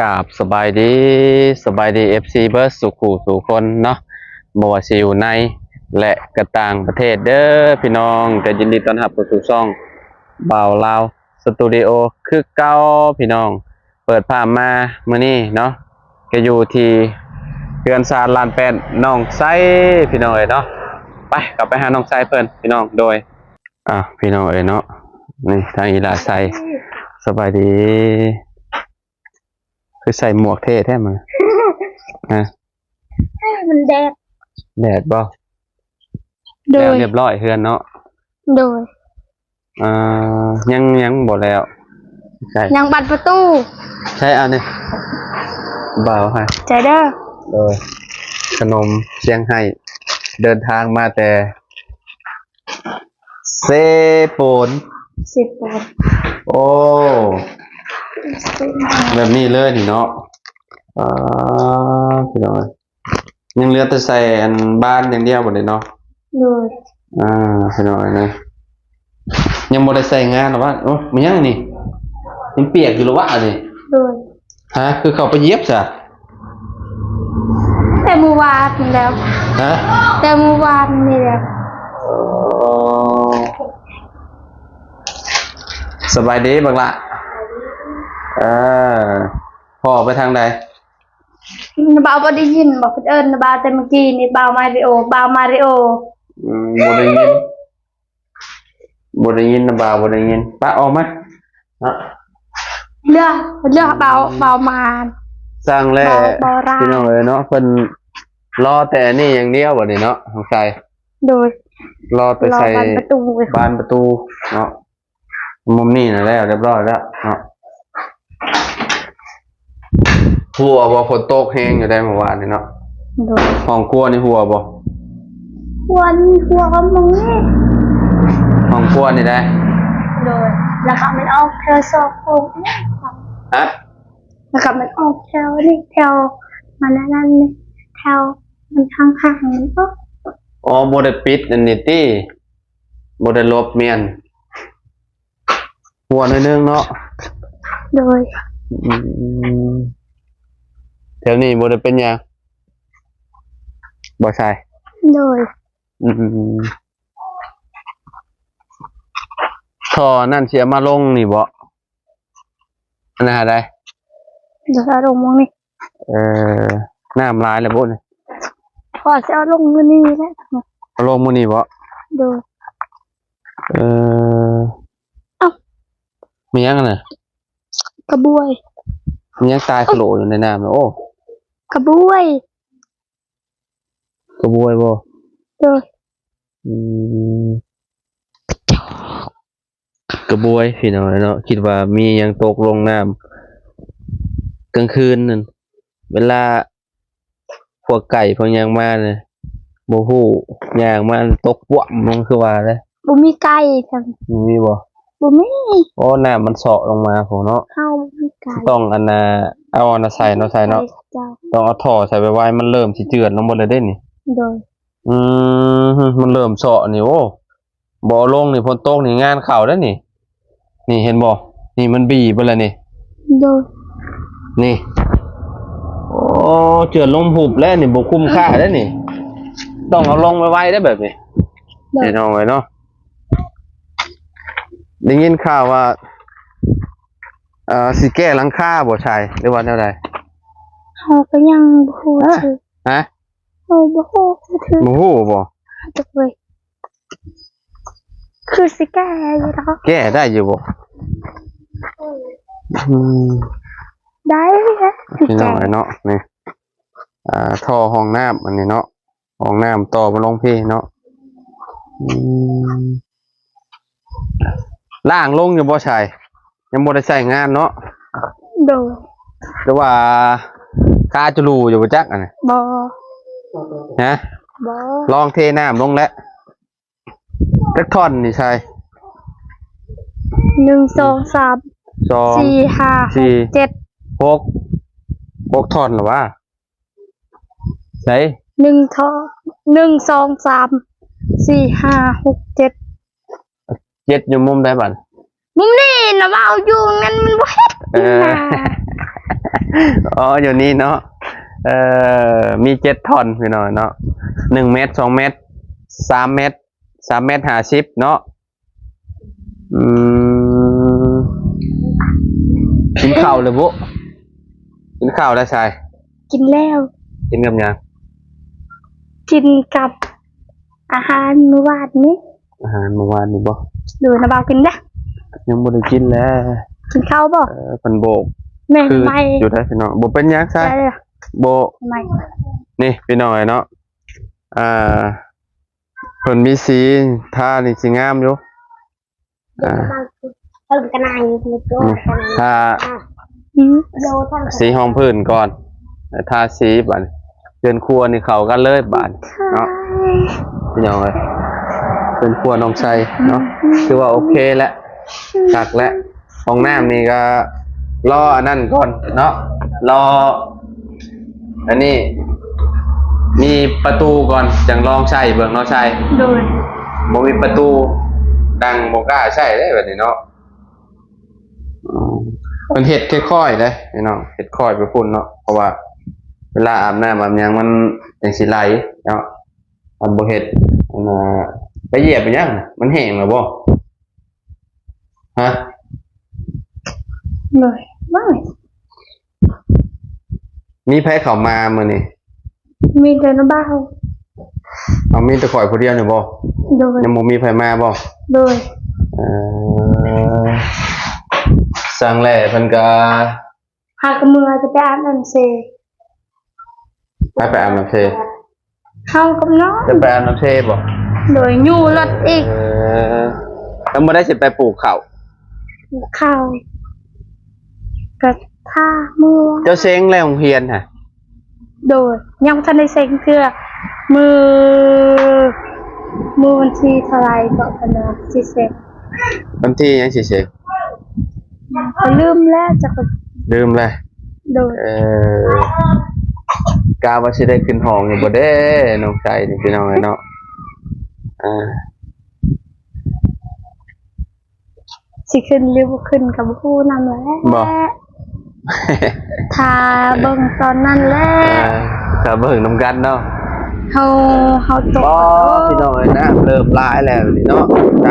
กราบสบายดีFC เบิร์ดสุขูสู่คนเนาะบ่ว่าสิอยู่ในและกระต่างประเทศเด้อพี่น้องแต่ยินดีต้อนรับเข้าสู่ช่องบ่าวลาวสตูดิโอคือเก่าพี่น้องเปิดภาพมามื้อนี้เนาะก็อยู่ที่เรือนซานลานแป้นน้องไซพี่น้องเอ้ยเนาะไปกลับไปหาน้องไซเพิ่นพี่น้องโดยพี่น้องเอ้ยเนาะนี่ทางอีหลาไซสบายดีคือใส่หมวกเท่แท้มันมันแดดบ่แล้วเรียบร้อยเฮือนเนาะโดยยังบ่แล้วใช่ยังบัดประตูใช่อันนี้บ่าวให้ใจเด้อโดยขนมเชียงไฮ้เดินทางมาแต่เซโปนโอ้แบบนี้เลยนี่เนาะพี่น้องยังเหลือแต่ใส่อันบ้านอย่างเดียวหมดเลยเนาะเลยพี่น้องนะยังบ่ได้ใส่งานหรอวะโอ้มันยังนี่ยังเปียกอยู่หรอวะนี่เลยคือเขาไปเย็บจ้ะแต่เมื่อวานแล้วแต่เมื่อวานนี่แหละสบายดีบักละพ่อไปทางใดบ่าวบ่ได้ยินบอกเพิ่นเอิ้นบ่าวแต่เมื่อกี้นี่บ่าวมาริโอบ่ได้ยินนะบ่าวบ่ได้ยินป้าออกมั้ยเลือกบ่าวมาสร้างแล้วพี่น้องเอ้ยเนาะเพิ่นรอแต่นี่อย่างเดียวบัดนี้เนาะสงสัยโดยรอแต่ใส่บานประตูเนาะมุมนี้น่ะแล้วเรียบร้อยแล้วเนาะหัวบ่ฝนตกแห้งอยู่ได้เมื่อวานนี่เนาะห้องครัวนี่หัวบ่หัวก็มึงนี่ห้องครัวนี่ได้โดยแล้วก็มันออกแถวสองโค้งแล้วก็มันออกแถวนี่แถวมันนั่นนี่แถวมันข้างๆนี่ก็บ่ได้ปิดอันนี้ติบ่ได้ลบเมียนหัวหน่อยนึงเนาะโดยแถวนี้บ่ได้เป็นหยังบ่ใช่โดยท่อนั่นสิเอามาลงนี่บ่อันนั้นหาได้เดี๋ยวเอาลงมื้อนี้น้ำลายแล้วบ่นี่พอสิเอาลงมื้อนี้แหละเอาลงมื้อนี้บ่โดยมีหยังน่ะกระบวยมีหยังตายโคลอยู่ในน้ำโอ้กระบวยบ่โดยกระบวยพี่น้องเนาะคิดว่ามีหยังตกลงน้ำกลางคืนนั่นเวลาพวกไก่พวกหยังมาเนี่ยบ่ฮู้ย่างมาตกป่วมลงคือว่าเลยบ่มีไก่จังมีบ่มีน้ำมันเซาะลงมาโหเนาะมีไก่ต้องอันน่ะเอาอันน่ะใส่เนาะต้องเอาท่อใส่ไว้มันเริ่มสิเจือดลงบ่ได้เด้นี่โดยมันเริ่มเซาะนี่โอ้บ่ลงนี่ฝนตกนี่งานเข้าแล้วนี่เห็นบ่นี่มันบีบไปแล้วนี่โดยนี่โอ้เจือดลงหุบแล้วนี่บ่คุ้มค่าแล้วนี่ต้องเอาลงไว้ได้แบบนี้นี่น้องไว้เนาะได้ยินข่าวว่าสิแก้หลังคาบ่ใช่หรือว่าแนวใดเฮาก็ยังบ่ฮู้ชื่อบ่ฮู้ชื่อบ่ฮู้บ่จักเว้ยคือสิแก้อยู่ดอกแก้ได้อยู่บ่ได้พี่น้องเนาะนี่ท่อห้องน้ำอันนี้เนาะห้องน้ำต่อมาลงพี่เนาะล่างลงอยู่บ่ใช่ยังบ่ได้ใช้งานเนาะโดแต่ว่าคาจะรูอยู่บ่จักอันนี้บ่ลองเทน้ำลงแล้วจักท่อนนี่ใช่1 2 3 4 5 6 7 6ท่อนหรอวะใช่1ท่อ1 2 3 4 5 6 7 อยู่มุมใดบัดมุมนี้นะว่าอยู่งั้นมันบ่เฮ็ด อ๋ออยู่นี่เนาะมี7ท่อนพี่น้องเนาะ1 เมตร 2 เมตร 3 เมตร 3 เมตร 50เนาะอืมกินข้าวเลยบุกินข้าวแล้วชาย กินแล้ว กินกับหยัง กินกับอาหารมื้อวานนี้ อาหารเมื่อวานนี่บ่ ดูนะบ่าวกินนะ ยังบ่ได้กินแล้ว กินข้าวบ่ เพิ่นโบก แม่ คือ ทำไม อยู่ได้พี่น้องบ่เป็นหยังใช่ ได้เลย บ่ ทำไม นี่พี่น้องเนาะอ่าเพิ่นมีสีท่านี่สิงามอยู่อ่า เพิ่มกันนายมีตัว ถ้า โลท่าน สีห้องพื้นก่อนแล้วทาสีบัดเรือนครัวนี่เข้ากันเลยบาดเนาะพี่น้องเอ้ยเรือนครัวน้องชัยเนาะคือว่าโอเคแล้วตักแล้วห้องน้ำนี่ก็รออันนั้นก่อนเนาะรออันนี้มีประตูก่อนจังลองใช้เบิ่งเนาะชัย โดย บ่มีประตูดังบ่กล้าใช้ได้แบบนี้เนาะมันเฮ็ดค่อยๆเด้พี่น้องเฮ็ดค่อยไปพุ่นเนาะเพราะว่าเวลาอาบน้ำอาบหยังมันจังสิไหลเนาะมันบ่เฮ็ดมันไปเหยียบไปยังมันแห้งแล้วบ่ฮะ เลยไม่ มีไผเข้ามามื้อนี้ มีแต่น้ำบ้าว เอามีแต่ข่อยผู้เดียวนี่บ่ โดย ยังบ่มีไผมาบ่ โดย เอ่อสั่งแหล่เพิ่นก็ หากมือจะไปอาบน้ำเซ ไปอาบน้ำเท เข้ากับน้อง จะไปอาบน้ำเทบ่ โดยยูรถอีก แล้วบ่ได้สิไปปลูกข้าว ข้าวกระท่ามือ เจ้าเซ้งแล้วโรงเรียนฮะ โดยยังทันได้เซ็งเพื่อมือวันที่เท่าไรก็พนักสิเซ็ง วันที่ยังสิเซ้ง ก็ลืมแล้วจะก็ ลืมเลย โดย กาว่าสิได้ขึ้นห้องอยู่บ่เด้น้องใจนี่พี่น้องเอ้ยเนาะอ่า สิขึ้นหรือบ่ขึ้นกับผู้นำแหล้ว บ่ ถ้าเบิ่งตอนนั้นแหละ ถ้าเบิ่งนำกันเนาะ เฮาตก บ่พี่น้องเอ้ยน้ำเริ่มลายแล้วนี่เนาะใจ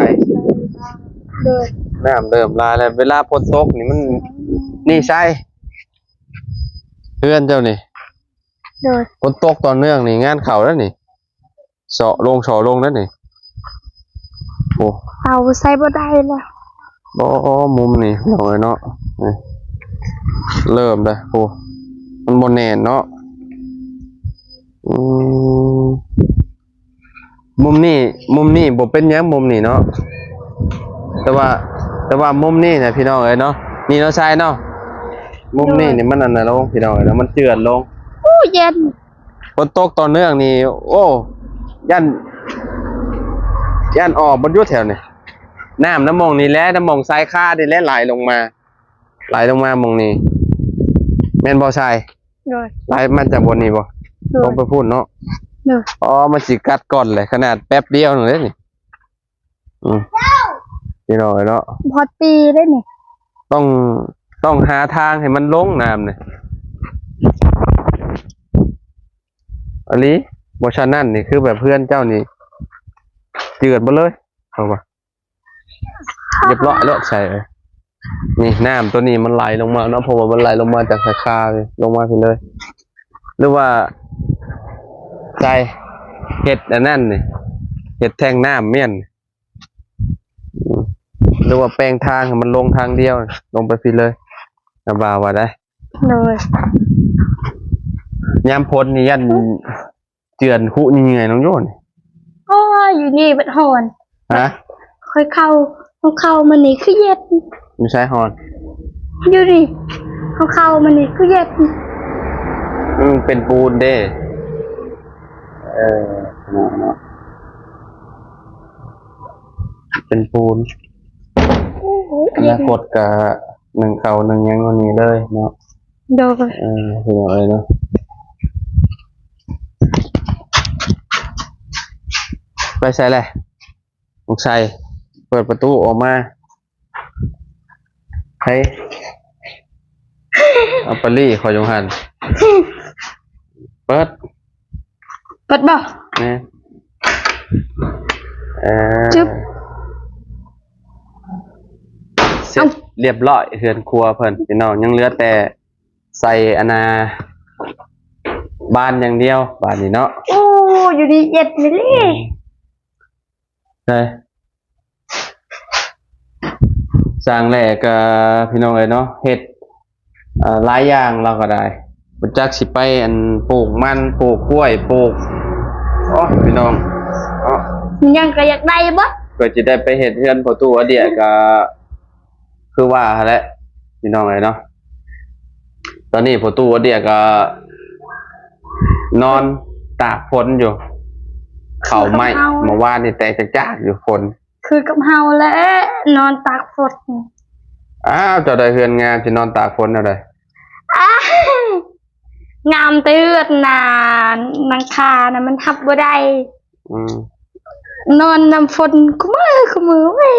โดย น้ำเริ่มลายแล้วเวลาฝนตกนี่มันนี่ใช่เพื่อนเจ้านี่ โดย ฝนตกต่อเนื่องนี่งานเข้าแล้วนี่เสาะลงแล้วนี่โอ้ เอาใส่บ่ได้แล้ว บ่มุมนี่พี่น้องเอ้ยเนาะนี่เริ่มแล้วโอ้มันบ่แน่นเนาะอืมมุมนี่บ่เป็นหยังมุมนี่เนาะแต่ว่ามุมนี่นะพี่น้องเอ้ยเนาะนี่เนาะชายเนาะมุมนี่มันอันน่ะลงพี่น้องเอ้ยแล้วมันเจือนลง อู้เย็น ฝนตกต่อเนื่องนี่โอ้ย่านออกบนยุแถวนี่น้ำมองนี่แหละน้ำมองทรายค่านี่แหละไหลลงมาหมองนี่แม่นบ่ชาย โดย ไหลมาจากบนนี่บ่ โด ต้อย งไปพูดเนาะ โดย อ๋อมันสิกัดก่อนเลยขนาดแป๊บเดียวนึงเลยนี่พี่น้องเนาะ พอปีได้นี่ ต้องหาทางให้มันลงน้ำเนี่ยอันนี้บอชันนั่นนี่คือแบบเพื่อนเจ้านี่เจือดมาเลยเอาปะเรียบร้อยแล้วใช่เลยนี่น้ำตัวนี้มันไหลลงมาเนาะเพราะว่ามันไหลลงมาจากสาขาเลยลงมาไปเลย หรือว่าใจเห็ดอันนั่นนี่เห็ดแทงน้ำเมี่ยนหรือว่าแปลงทางให้มันลงทางเดียวลงไปไปเลยนะบ่าวว่าได้ โดย ยามพ้นนี่ยันเจือนคุยังไงน้องโยน โอ้ยอยู่นี่เป็นหอน ฮะ ค่อยเข้ามันนี่คือเย็น ไม่ใช่ฮอน อยู่นี่เข้ามันนี่คือเย็น เป็นปูนเด้เนาะเป็นปูน อนาคตกับหนึ่งเขาหนึ่งยังวันนี้เลยเนาะ โดย เป็นอะไรเนาะไปใส่เลยลูกชายเปิดประตูออกมาเฮ้ย เอาปลี่ขอยงหันเปิด เปิดบ่ นี่ จึ๊บ เสร็จเรียบร้อยเฮือนครัวเพิ่นพี่น้องยังเหลือแต่ใส่อนาบ้านอย่างเดียวบ้านนี้เนาะ โอ้อยู่ดีเย็ดมิลลี่ ใช่สร้างแหลกกับพี่น้องเลยเนาะเฮ็ดหลายอย่างเราก็ได้บ่จักสิไปอันปลูกมันปลูกกล้วยปลูกอ๋อพี่น้องอ๋อ ยังก็อยากได้บ่ ก็จะได้ไปเฮ็ดเฮือนประตูอเดียก็คือว่าหั่นแหละพี่น้องเลยเนาะตอนนี้ประตูอเดียก็นอนตากฝนอยู่เข่าไหม้เมื่อวานนี่แตกจากอยู่ฝน คือกับเฮาแหละนอนตากฝน อ้าวเจ้าได้เฮือนงามสินอนตากฝนเอาได้ อ้างามเตือนน่ะนังคาน่ะมันทับบ่ได้ อืม นอนน้ำฝนกูมือเว้ย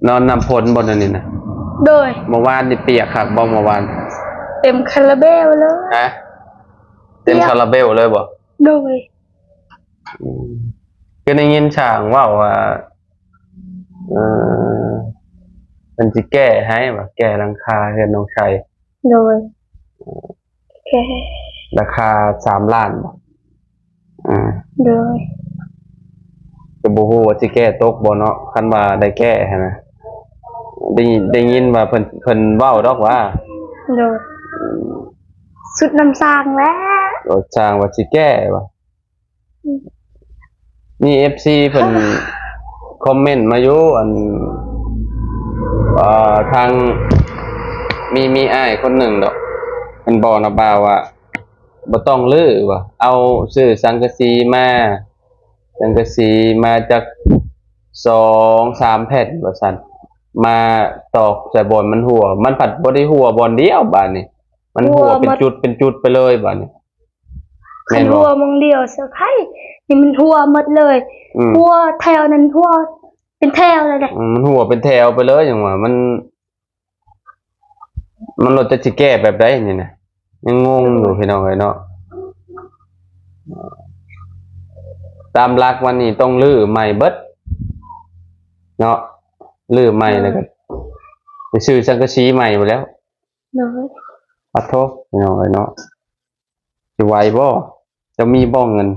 นอนนำฝนบนอันนี้นะ โดย เมื่อวานนี่เปียกครับบ่เมื่อวาน เต็มคาราเบลเลย ฮะเต็มคาราเบลเลยบ่ โดย ก็ได้ยินช่างว่าเออมันสิแก้ให้ว่าแก้หลังคาเฮือนน้องชัย โดยโอเค ราคา3 ล้านบ่โดย ก็บ่ฮู้ว่าสิแก้ตกบ่เนาะคันว่าได้แก้หันนะได้ยินว่าเพิ่นเว้าดอกว่า โดยสุดน้ำสร้างแล้ว รถช่างว่าสิแก้ว่ามี FC เพิ่นคอมเมนต์มาอยู่อันทางมีอ้ายคนหนึ่งดอกมันบอกนะบ่าวว่าบ่ต้องลื้อว่ะเอาซื้อสังกะสีมาจาก2-3 แผ่นว่าซั่นมาตอกใส่บอนมันหัวมันผัดบ่ได้หัวบอนเดียวบาดนี้มันหัวเป็นจุดไปเลยบาดนี้ ขันทัวมงเดียวเสือไข่นี่มันทัวหมดเลยทัวแถวนั้นทัวเป็นแถวเลยแหละ มันหัวเป็นแถวไปเลยอย่างว่ามันรถจะสิแก้แบบใดนี่นะยังงงอยู่พี่น้องเอ้ยเนาะตามหลักวันนี้ต้องลื้อใหม่เบิดเนาะลื้อใหม่แล้วก็ไปซื้อสังกะสีใหม่หมดแล้ว โดย ปัดโทษพี่น้องเอ้ยเนาะสิไหวบ่จะมีบ่เงิน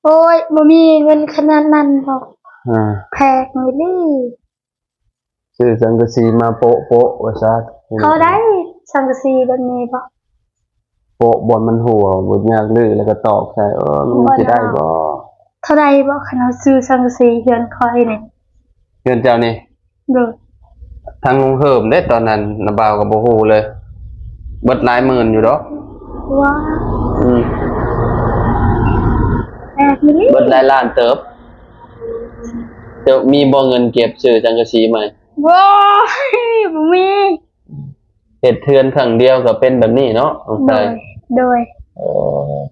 โอ้ยบ่มีเงินขนาดนั้นหรอก แพงเลยนี่ ซื้อสังกะสีมาโปะว่าซะ เขาได้สังกะสีแบบนี้ปะ โปะบนมันหัวบ่ยากลื้อแล้วก็ตอกใส่มันสิได้บ่ เท่าใดบ่คันเอาซื้อสังกะสีเฮือนคอยนี่ เงินเจ้านี่ โดย ทางลุงเฮิมได้ตอนนั้นนะบ่าวก็บ่ฮู้เลยเบิดหลายหมื่นอยู่ดอก ว้า อืม แอบมิลลี่ เบิดหลายล้านเติบจะมีบ่เงินเก็บซื้อจังกะสีใหม่ ว้ายบ่มี เฮ็ดเทือนครั้งเดียวก็เป็นแบบนี้เนาะสง โด สัย ยโดย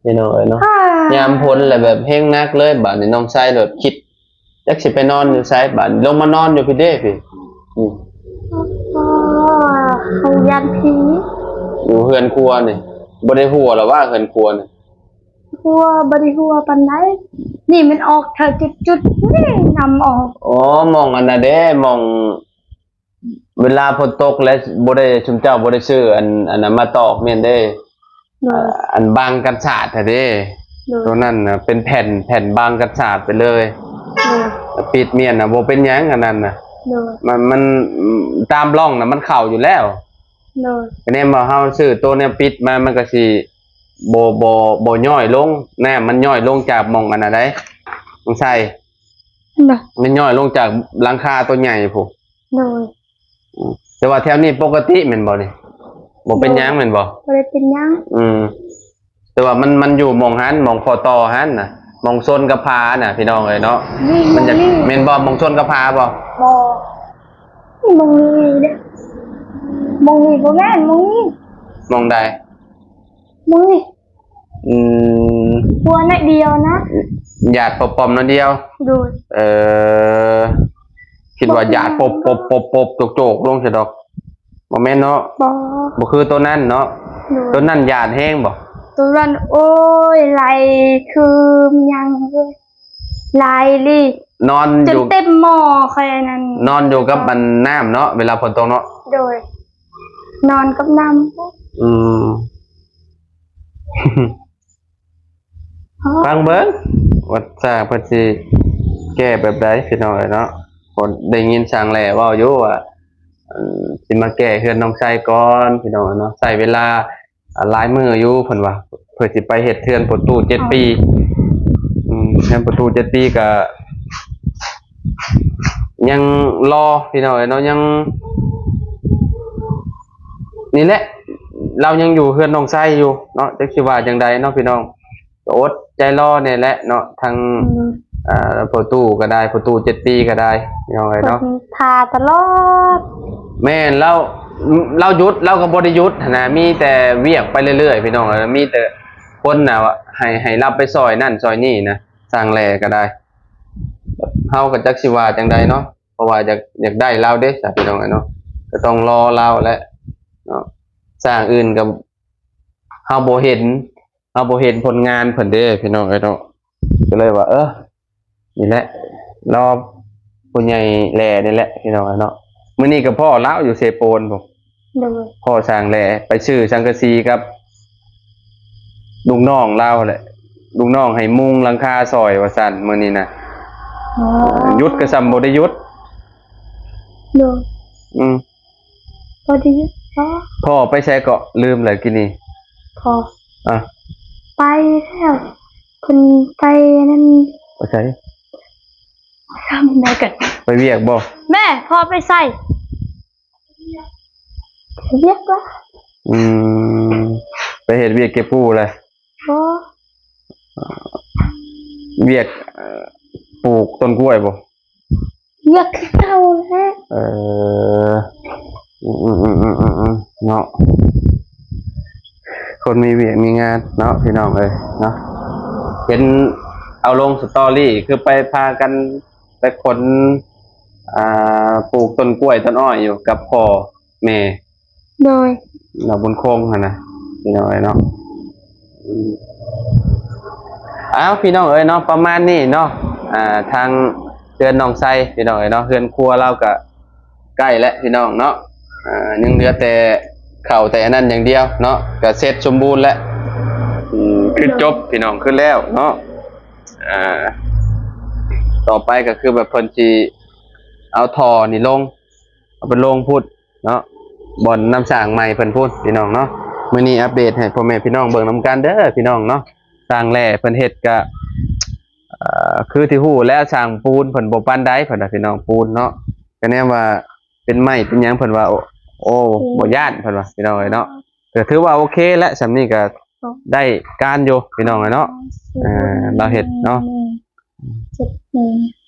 พี่น้องเอ้ยเนาะ อ่าย ามพ้นแหละแบบเฮงนักเลยบัดนี้น้องชายแบบคิดจักสิไปนอนอยู่ไสบัดลงมานอนอยู่พี่เด้พี่อืม อ๋อเขายันผี อยู่เฮือนครัวนี่บ่ได้ฮู้หรอกว่าเฮือนครัวนี่ หัวบ่ได้หัวปานใดนี่มันออกเธอจุดๆนี่นำออก อ๋อมองอันน่ะเด้มองเวลาฝนตกแล้วบ่ได้ชุมเจ้าบ่ได้ซื้ออันนั้นมาตอกแม่นเด้ โดย อันบางกันศาสตร์เด้ โดย ตัวนั้นน่ะเป็นแผ่นบางกันศาสตร์ไปเลย โดย ปิดเมียนน่ะบ่เป็นหยังอันนั้นน่ะ โดย มันตามร่องน่ะมันเข้าอยู่แล้ว โดย ก็แน่ว่าเฮาซื้อตัวเนี้ยปิดมามันก็สิบ่ย่อยลงแน่มันย่อยลงจากหม่องอันน่ะได้ต้องใส่ โดย มันย่อยลงจากหลังคาตัวใหญ่พุ โดย แต่ว่าแถวนี้ปกติแม่นบ่นี่บ่เป็นหยังแม่นบ่ บ่ได้เป็นหยัง แต่ว่ามันอยู่หม่องหันหม่องคอตอหันน่ะหม่องโซนกระพาน่ะพี่น้องเอ้ยเนาะ นี่ มันจะ นี่ แม่นบ่หม่องโซนกระพาบ่ บ่นี่มองนี่เด้มองนี่บ่แม่นมองนี่ หม่องใด มองนี่ อืม หัวนิดเดียวนะ หยาดปอมๆนั่นเดียว โดย คิดว่าหยาดปบโจกๆลงซะดอก บ่แม่นเนาะ บ่ บ่คือตัวนั้นเนาะ โด ตัวย นั้นหยาดแห้งบ่ ตัวนั้นโอ้ยไหลคือยังเลยไหลลิ นอน จ อน ยู่ เต็มหม้อใครนั้น นอนอยู่กับมันน้ำเนาะเวลาฝนตกเนาะ โดย นอนกับน้ำ อืม ฟังเบิ่งว่าสร้างเพิ่นสิแก้แบบใดพี่น้องเอ้ยเนาะคนได้ยินสร้างแหล่เว้าอยู่ว่าสิมาแก้เฮือนน้องชายก่อนพี่น้องเนาะใช้เวลาหลายมื้ออยู่เพิ่นว่าเพิ่นสิไปเฮ็ดเฮือนประตู7 ปีเฮือนประตู7 ปีก็ยังรอพี่น้องเอ้ยเนาะยังนี่แหละ เรายังอยู่เฮือนน้องชายอยู่เนาะจักสิว่าจังใดเนาะพี่น้องก็อดใจรอเนี่ยแหละเนาะทางประตูก็ได้ประตู7 ปีก็ได้พี่น้องเอ้ยเนาะ ทาตลอด แม่นเราหยุดเราก็บ่ได้หยุดหั้นนะมีแต่เวียกไปเรื่อยๆพี่น้องมีแต่คนน่ะว่าให้รับไปซอยนั่นซอยนี่นะสร้างแลก็ได้เฮาก็จักสิว่าจังใดเนาะเพราะว่าอยากได้เราเด้จ้ะพี่น้องเนาะก็ต้องรอเราแหละเนาะสร้างอื่นก็เฮาบ่เห็นผลงานเพิ่นเด้พี่น้องเนาะก็เลยว่านี่แหละรอผู้ใหญ่แลนี่แหละพี่น้องเนาะมื้อนี้ก็พ่อลาวอยู่เซโปนผม โดย พ่อสร้างแหล่ไปชื่อสังกะสีครับลุงน้องเล่าแหละลุงน้องให้มุงหลังคาซอยว่าสั่นมื้อนี้นะยุดก็ซ้ำบ่ได้ยุด โดย อืม พอดีพอ พ่อไปใช้เกาะลืมเลยกินนี่ พอ อ่ะ ไปแล้วคนไปนั่น ไปใช้ ทำได้กัน ไปเวียกบ่ แม่พอไปใส่เรียกว่า อืมไปเฮ็ดเวียกเก็บปูเลย พอ เวียกปลูกต้นกล้วยบ่ เรียกขึ้นเท่าแล้ว เนาะคนมีเวียกมีงานเนาะพี่น้องเอ้ยเนาะเห็นเอาลงสตอรี่คือไปพากันไปคนปลูกต้นกล้วยต้นอ้อยอยู่กับพ่อแม่ โดย เราบนโค้งหั่นน่ะพี่น้องเอ้ยเนาะอ้าวพี่น้องเอ้ยเนาะประมาณนี้เนาะทางเฮือนน้องไส้พี่น้องเอ้ยเนาะเฮือนครัวเราก็ใกล้แล้วพี่น้องเนาะยังเหลือแต่เข้าแต่อันนั้นอย่างเดียวเนาะก็เสร็จสมบูรณ์แล้วขึ้นจบพี่น้องขึ้นแล้วเนาะต่อไปก็คือแบบเพิ่นสิเอาท่อนี่ลงเอาไปลงพุดเนาะบ่อนน้ำสร้างใหม่เพิ่นพูดพี่น้องเนาะมื้อนี้อัปเดตให้พ่อแม่พี่น้องเบิ่งนํกันเด้อพี่น้องเนาะสร้างแหล่เพิ่นเฮ็ดก็คือที่ฮู้แล้วสร้างปูนเพิ่นบ่ปานใดเพิ่นน่ะพี่น้องปูนเนาะก็แน่ว่าเป็นไม้เป็นหยังเพิ่นว่าโอ้บ่ย่านเพิ่นว่าพี่น้องเอ้ยเนาะก็ถือว่าโอเคแล้วสำนี้ก็ได้การอยู่พี่น้องเอ้ยเนาะเราเฮ็ดเนาะ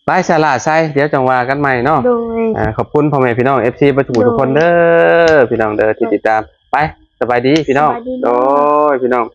ไลฟ์สาระใช่เดี๋ยวจังว่ากันใหม่เนาะ โดย ขอบคุณพ่อแม่พี่น้อง FC ประจุทุกคนเด้อพี่น้องเด้อที่ติดตามไปสบายดีพี่น้องโดยพี่น้อง